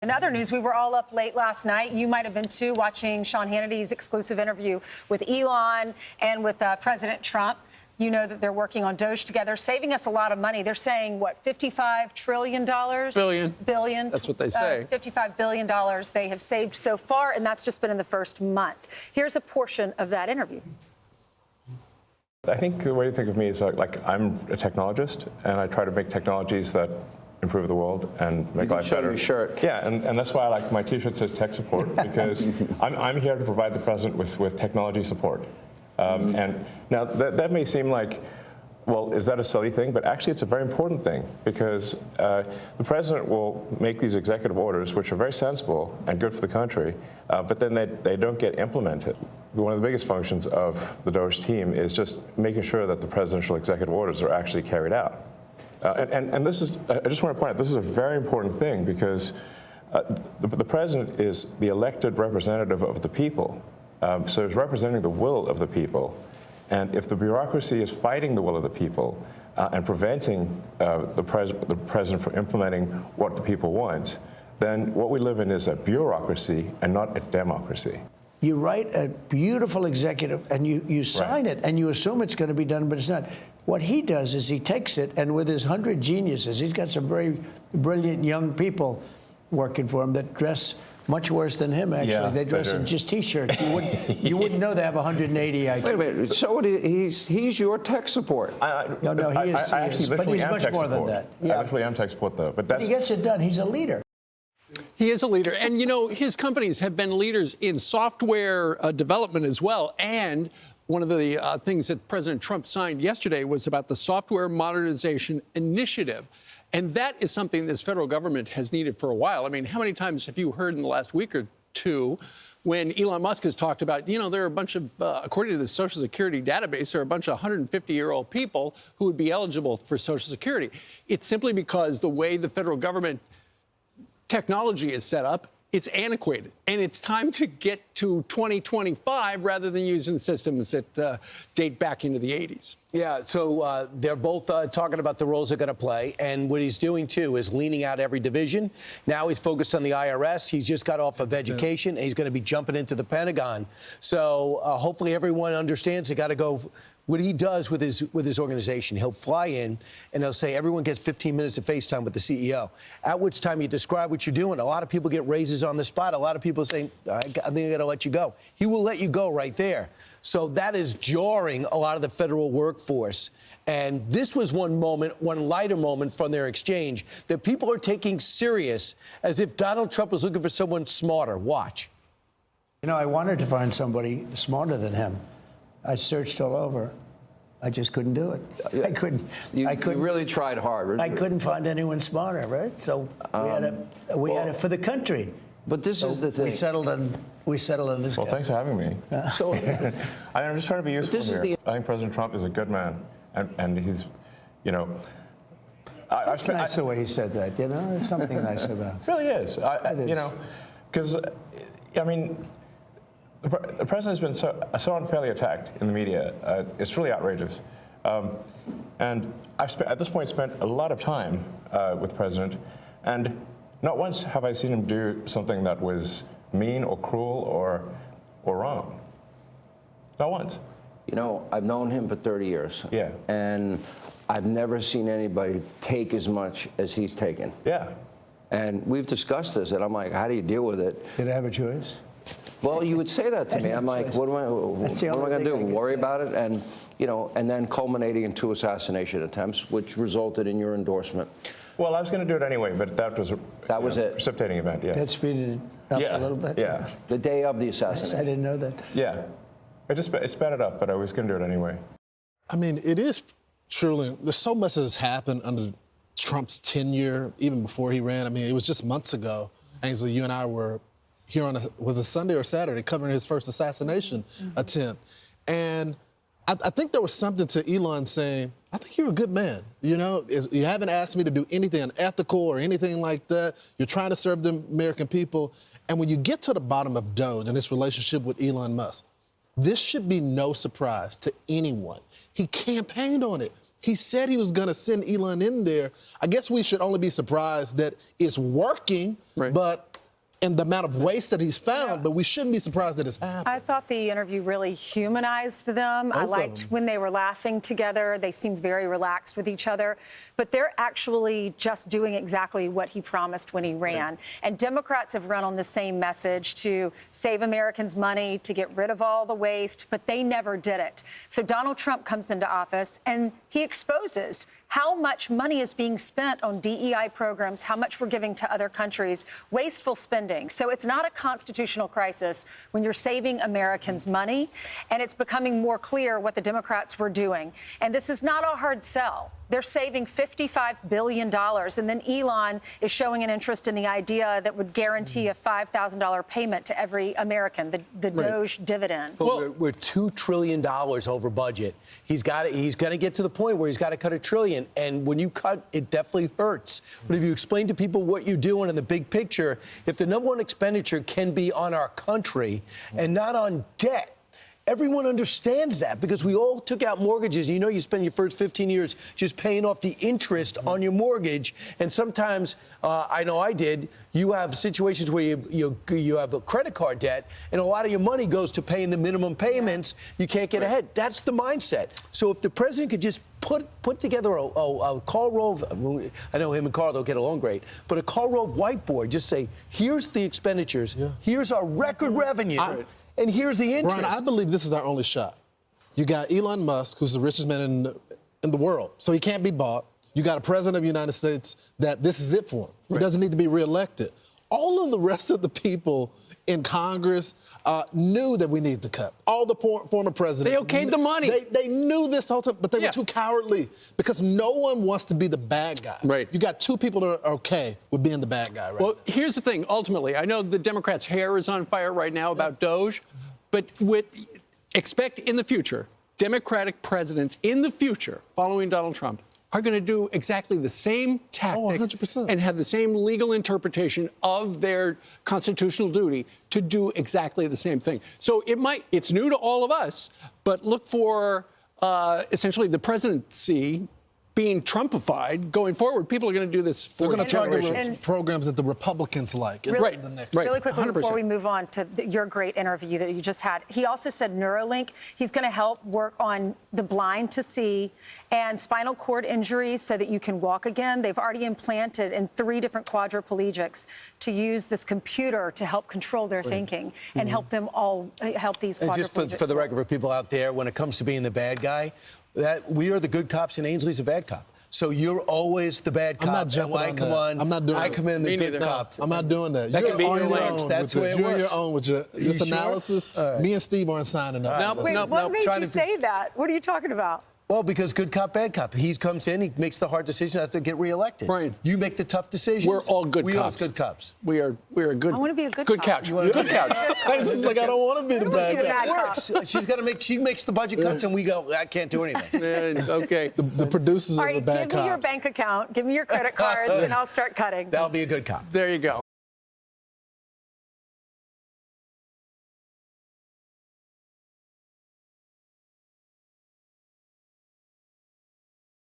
In other news, we were all up late last night. You might have been too, watching Sean Hannity's exclusive interview with Elon and with President Trump. You know that they're working on DOGE together, saving us a lot of money. They're saying, what, $55 trillion? Billion. That's what they say. $55 billion they have saved so far, and that's just been in the first month. Here's a portion of that interview. I think the way to think of me is like I'm a technologist, and I try to make technologies that improve the world and make life better. Your shirt. Yeah, and that's why I like my T-shirt says tech support, because I'm here to provide the president with technology support. And now that may seem like, well, is that a silly thing? But actually, it's a very important thing, because the president will make these executive orders, which are very sensible and good for the country, but then they don't get implemented. One of the biggest functions of the DOGE team is just making sure that the presidential executive orders are actually carried out. And this is, I just want to point out, this is a very important thing, because the president is the elected representative of the people. So he's representing the will of the people. And if the bureaucracy is fighting the will of the people and preventing the president from implementing what the people want, then what we live in is a bureaucracy and not a democracy. You write a beautiful executive and you sign it and you assume it's going to be done, but it's not. What he does is he takes it, and with his 100 geniuses, he's got some very brilliant young people working for him that dress much worse than him, actually. Yeah, they dress in just T-shirts. You wouldn't know they have 180 IQ. Wait a minute. So he's your tech support. No, he is. I actually but he's much more support. than that. Yeah. I actually am tech support, though. But he gets it done. He's a leader. He is a leader. And, you know, his companies have been leaders in software development as well. And one of the things that President Trump signed yesterday was about the Software Modernization Initiative. And that is something this federal government has needed for a while. I mean, how many times have you heard in the last week or two when Elon Musk has talked about, you know, there are a bunch of, according to the Social Security database, there are a bunch of 150-year-old people who would be eligible for Social Security. It's simply because the way the federal government technology is set up, it's antiquated, and it's time to get to 2025 rather than using systems that date back into the 80s. Yeah, so they're both talking about the roles they're going to play, and what he's doing, too, is leaning out every division. Now he's focused on the IRS. He's just got off of education, and he's going to be jumping into the Pentagon. So hopefully everyone understands they got to go. What he does with his organization, he'll fly in and he'll say, everyone gets 15 minutes of FaceTime with the CEO, at which time you describe what you're doing. A lot of people get raises on the spot. A lot of people say, I think I got to let you go. He will let you go right there. So that is jarring a lot of the federal workforce. And this was one lighter moment from their exchange that people are taking serious, as if Donald Trump was looking for someone smarter. Watch. You know, I wanted to find somebody smarter than him. I searched all over. I just couldn't do it. Yeah. I couldn't. You really tried hard. I couldn't find anyone smarter, right? So we had it for the country. But this is the thing. We settled on this. Well, thanks for having me. So I'm just trying to be useful here. I think President Trump is a good man, and he's, you know. It's nice the way he said that. You know, there's something nice about it. It really is. You know, because I mean, the president has been so unfairly attacked in the media. It's really outrageous. And I've at this point spent a lot of time with the president, and not once have I seen him do something that was mean or cruel or wrong. Not once. You know, I've known him for 30 years. Yeah. And I've never seen anybody take as much as he's taken. Yeah. And we've discussed this, and I'm like, how do you deal with it? Did I have a choice? Well, you would say that to me. I'm like, what am I going to do? Worry about it? And, you know, and then culminating in 2 assassination attempts, which resulted in your endorsement. Well, I was going to do it anyway, but that was it. Precipitating event. Yeah. That speeded it up a little bit. Yeah. The day of the assassination. I didn't know that. Yeah. It sped it up, but I was going to do it anyway. I mean, it is truly, there's so much that has happened under Trump's tenure, even before he ran. I mean, it was just months ago, Ainsley, you and I were here on was it Sunday or Saturday, covering his first assassination attempt. And I think there was something to Elon saying, I think you're a good man. You know, you haven't asked me to do anything unethical or anything like that. You're trying to serve the American people. And when you get to the bottom of DOGE and its relationship with Elon Musk, this should be no surprise to anyone. He campaigned on it. He said he was going to send Elon in there. I guess we should only be surprised that it's working, but and the amount of waste that he's found, but we shouldn't be surprised that it's happened. I thought the interview really humanized them. I of liked them. when they were laughing together. They seemed very relaxed with each other. But they're actually just doing exactly what he promised when he ran. And Democrats have run on the same message to save Americans money, to get rid of all the waste, but they never did it. So Donald Trump comes into office and he exposes how much money is being spent on DEI programs, how much we're giving to other countries, wasteful spending. So it's not a constitutional crisis when you're saving Americans money, and it's becoming more clear what the Democrats were doing. And this is not a hard sell. They're saving $55 billion, and then Elon is showing an interest in the idea that would guarantee a $5,000 payment to every American, the DOGE dividend. But we're $2 trillion over budget. He's going to get to the point where he's got to cut $1 trillion. And when you cut, it definitely hurts. But if you explain to people what you're doing in the big picture, if the number one expenditure can be on our country and not on debt, everyone understands that because we all took out mortgages. You know, you spend your first 15 years just paying off the interest on your mortgage. And sometimes, I know I did, you have situations where you have a credit card debt and a lot of your money goes to paying the minimum payments. You can't get ahead. That's the mindset. So if the president could just put together a Karl Rove, I know him and Carl don't get along great, but a Karl Rove whiteboard, just say, here's the expenditures, here's our record revenue. And here's the interest. Brian, I believe this is our only shot. You got Elon Musk, who's the richest man in the world, so he can't be bought. You got a president of the United States that this is it for him. He doesn't need to be reelected. All of the rest of the people in Congress knew that we need to cut. All the former presidents. They okayed the money. They knew this the whole time, but they were too cowardly because no one wants to be the bad guy. Right. You got two people that are okay with being the bad guy, right? Well, here's the thing. Ultimately, I know the Democrats' hair is on fire right now about DOGE, but expect in the future, Democratic presidents in the future, following Donald Trump, are going to do exactly the same tactics 100%. and have the same legal interpretation of their constitutional duty to do exactly the same thing. So it's new to all of us, but look for essentially the presidency being Trumpified going forward. People are going to do this for They're going to target generations. programs that the Republicans like. Really, The next. really quickly 100%. before we move on to your great interview that you just had, he also said Neurolink, he's going to help work on the blind to see and spinal cord injuries so that you can walk again. They've already implanted in 3 different quadriplegics to use this computer to help control their thinking and help them all, help these And quadriplegics. just for the record, for people out there, when it comes to being the bad guy, that we are the good cops and Ainsley's a bad cop. So you're always the bad cop. I'm not jumping and I on come that. on. I'm not doing I that. come in Me the good neither. cops. I'm not doing that. That You're could be on your your range. own That's with the way this. it You're on your works. own with your You sure? analysis. All Me and Steve aren't signing up. Wait, what made trying you to- say that? What are you talking about? Well, because good cop, bad cop. He comes in, he makes the hard decision, has to get reelected. Brian, you make the tough decisions. We're all good we cops. We are good cops. We are good. I want to be a good cop. couch. You want a Good couch. It's just like I don't want to be the Let's bad be a guy. bad It cop. works. She's got to make. She makes the budget cuts, and we go. I can't do anything. Okay. The producers All are the right, bad give me your cops. bank account, give me your credit cards, and I'll start cutting. That'll be a good cop. There you go.